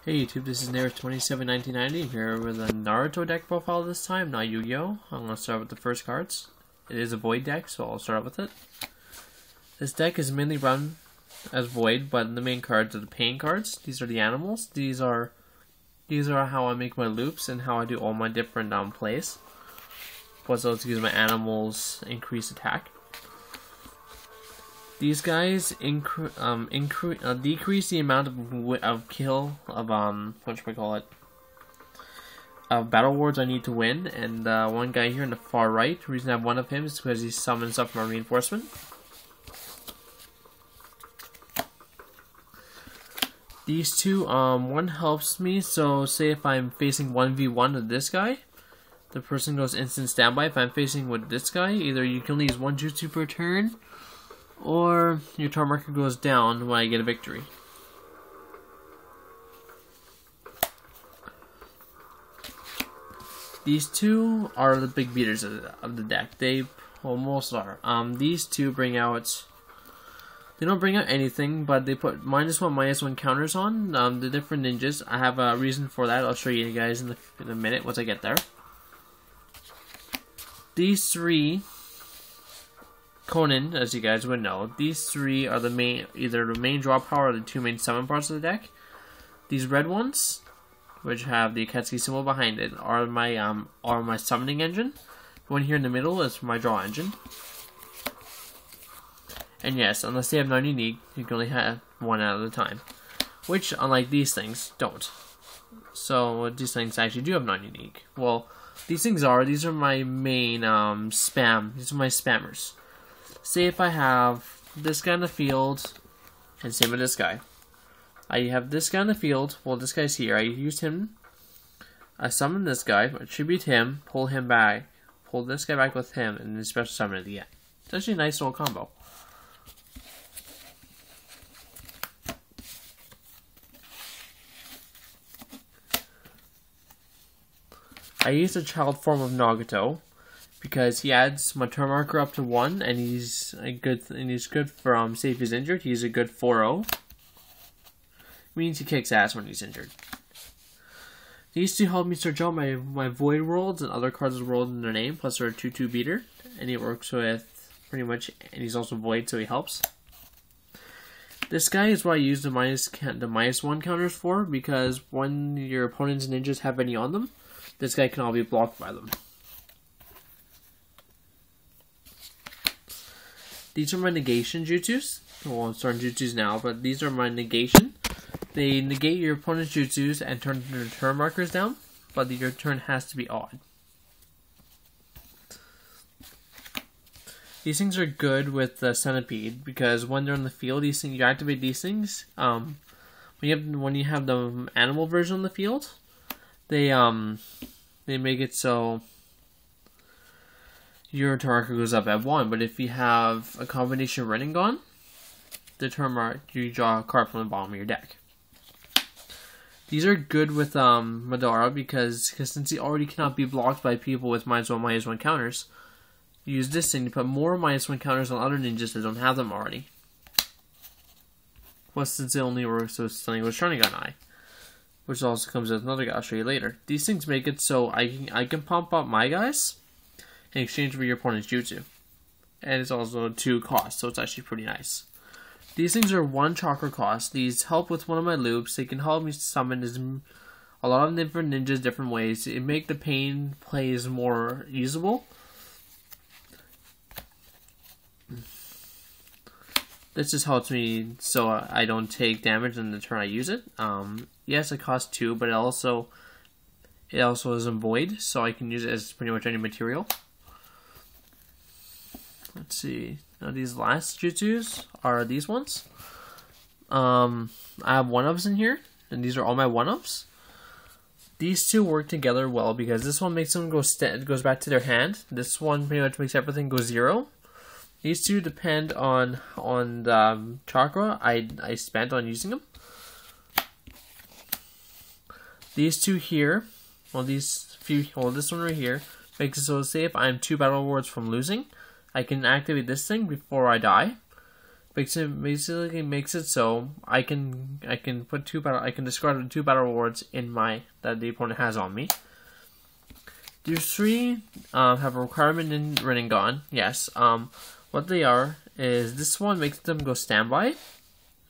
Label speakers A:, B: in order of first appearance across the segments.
A: Hey YouTube, this is Naruto271990. I'm here with a Naruto deck profile this time, not Yu-Gi-Oh! I'm going to start with the first cards. It is a Void deck, so I'll start with it. This deck is mainly run as Void, but the main cards are the pain cards. These are the animals. These are how I make my loops and how I do all my different plays. Plus, I also use my animals increase attack. These guys decrease the amount of kill of of battle wards I need to win. And one guy here in the far right, the reason I have one of him is because he summons stuff from our reinforcement. These two, one helps me. So say if I'm facing 1v1 with this guy, the person goes instant standby. If I'm facing with this guy, either you can only use one jutsu per turn, or your turn marker goes down when I get a victory. These two are the big beaters of the deck. They almost are. These two bring out... They don't bring out anything, but they put -1/-1 counters on the different ninjas. I have a reason for that. I'll show you guys in a minute once I get there. These three... Conan, as you guys would know, these three are either the main draw power or the two main summon parts of the deck. These red ones, which have the Akatsuki symbol behind it, are my summoning engine. The one here in the middle is my draw engine. And yes, unless they have non-unique, you can only have one at a time, which, unlike these things, don't. So these things actually do have non-unique. Well, these are my main spam. These are my spammers. Say if I have this guy in the field, and same with this guy. I have this guy in the field, well this guy's here, I use him, I summon this guy, attribute him, pull him back, pull this guy back with him, and then special summon at the end. It's actually a nice little combo. I use the child form of Nagato, because he adds my turn marker up to 1, and he's good from say if he's injured, he's a good 4-0. Means he kicks ass when he's injured. These two help me search out my void worlds and other cards with world in their name, plus they're a 2/2 beater, and he works with pretty much, and he's also void, so he helps. This guy is what I use the -1 counters for, because when your opponent's ninjas have any on them, this guy can all be blocked by them. These are my negation jutsus. Well, I'm starting jutsus now, but these are my negation. They negate your opponent's jutsus and turn their turn markers down, but your turn has to be odd. These things are good with the centipede, because when they're in the field, you activate these things. When you have the animal version on the field, they make it so your turn marker goes up at 1, but if you have a combination running gone, the turn mark, you draw a card from the bottom of your deck. These are good with Madara because since he already cannot be blocked by people with -1/-1 counters, you use this thing to put more -1 counters on other ninjas that don't have them already. Plus, since it only works with something with Sharingan Eye, which also comes with another guy I'll show you later. These things make it so I can pump up my guys in exchange for your opponent's jutsu. And it's also 2 cost, so it's actually pretty nice. These things are 1 chakra cost. These help with one of my loops. They can help me summon a lot of different ninjas different ways. It make the pain plays more usable. This just helps me so I don't take damage in the turn I use it. Yes, it costs 2, but it also isn't void, so I can use it as pretty much any material. Let's see. Now these last jutsus are these ones. I have 1-ups in here, and these are all my 1-ups. These two work together well because this one makes them goes back to their hand. This one pretty much makes everything go 0. These two depend on the chakra I spent on using them. These two here, this one right here makes it so say if I'm 2 battle wards from losing, I can activate this thing before I die. basically makes it so I can discard 2 battle rewards in that the opponent has on me. These 3 have a requirement in Rinnegan. Yes. What they are is this one makes them go standby.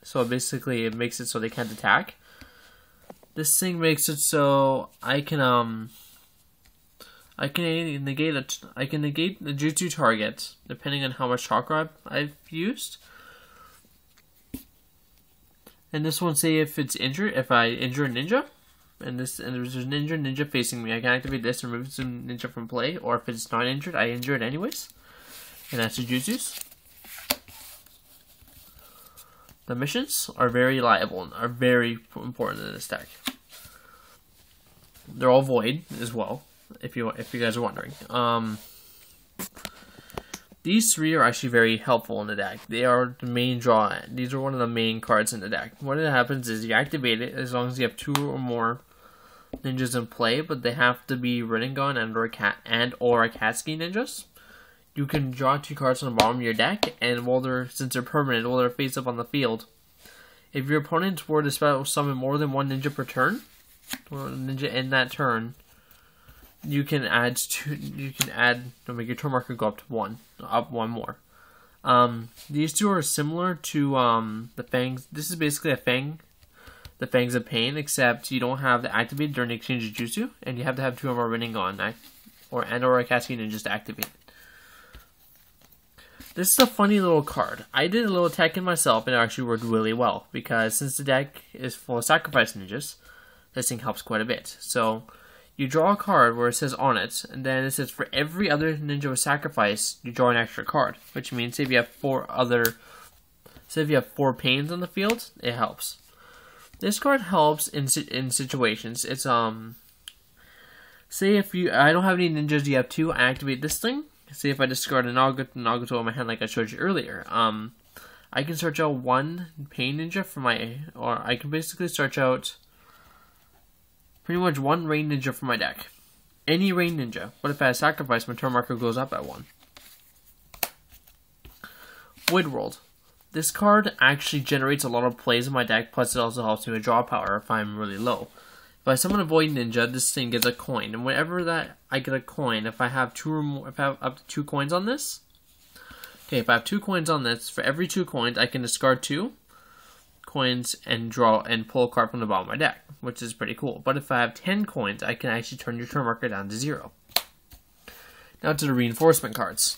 A: So basically it makes it so they can't attack. This thing makes it so I can negate the jutsu target depending on how much chakra I've used. And this one, say if it's injured, if I injure a ninja, and there's an injured ninja facing me, I can activate this and remove the ninja from play. Or if it's not injured, I injure it anyways. And that's the jutsus. The missions are very reliable and are very important in this deck. They're all void as well, if you guys are wondering. These 3 are actually very helpful in the deck. They are the main draw. These are one of the main cards in the deck. What happens is you activate it as long as you have 2 or more ninjas in play, but they have to be Rinnegan or Akatsuki ninjas. You can draw 2 cards on the bottom of your deck, and since they're permanent, while they're face up on the field, if your opponent were to summon more than 1 ninja per turn, or a ninja in that turn, you can make your turn marker go up one more. These 2 are similar to the Fangs. This is basically the Fangs of Pain, except you don't have to activate during the exchange of jutsu, and you have to have 2 or more Rinnegan or Akatsuki ninjas to activate it. This is a funny little card. I did a little tech in myself, and it actually worked really well, because since the deck is full of sacrifice ninjas, this thing helps quite a bit. So you draw a card where it says on it, and then it says for every other ninja with sacrifice, you draw an extra card. Which means if you have 4 pains on the field, it helps. This card helps in situations. It's say if I don't have any ninjas, you have 2, I activate this thing. Say if I discard a Nagato in my hand like I showed you earlier, I can search out 1 pain ninja or I can basically search out pretty much 1 rain ninja from my deck. Any rain ninja. But if I sacrifice, my turn marker goes up at 1. Void World. This card actually generates a lot of plays in my deck, plus it also helps me with draw power if I'm really low. If I summon a Void Ninja, this thing gets a coin, and whenever that I get a coin, if I have 2 or more, if I have up to 2 coins on this, okay, if I have 2 coins on this, for every 2 coins, I can discard 2 coins and draw and pull a card from the bottom of my deck, which is pretty cool. But if I have 10 coins, I can actually turn your turn marker down to 0. Now to the reinforcement cards.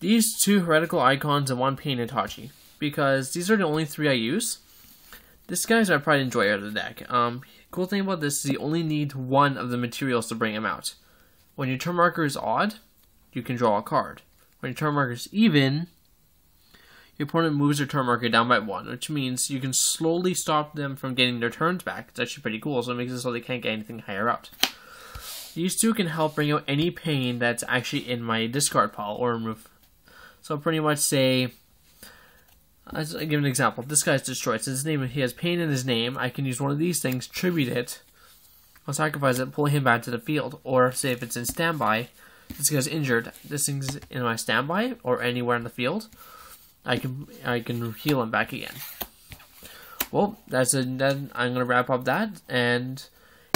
A: These 2 heretical icons and 1 pain Itachi, because these are the only 3 I use. This guy's I probably enjoy out of the deck. Cool thing about this is you only need 1 of the materials to bring him out. When your turn marker is odd, you can draw a card. When your turn marker is even, your opponent moves their turn marker down by 1, which means you can slowly stop them from getting their turns back. It's actually pretty cool, so it makes it so they can't get anything higher out. These 2 can help bring out any pain that's actually in my discard pile or remove. So pretty much say, I'll give an example. This guy's destroyed. So he has pain in his name. I can use one of these things, tribute it, I'll sacrifice it, pull him back to the field. Or say if it's in standby, this guy's injured. This thing's in my standby or anywhere in the field. I can heal him back again. Well, then I'm gonna wrap up that, and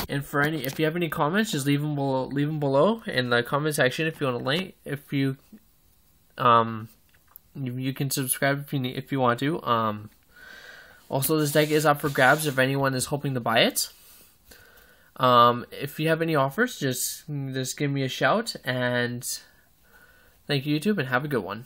A: if you have any comments, just leave them below in the comment section. If you want to link, you can subscribe if you want to. Also, this deck is up for grabs if anyone is hoping to buy it. If you have any offers, just give me a shout, and thank you, YouTube, and have a good one.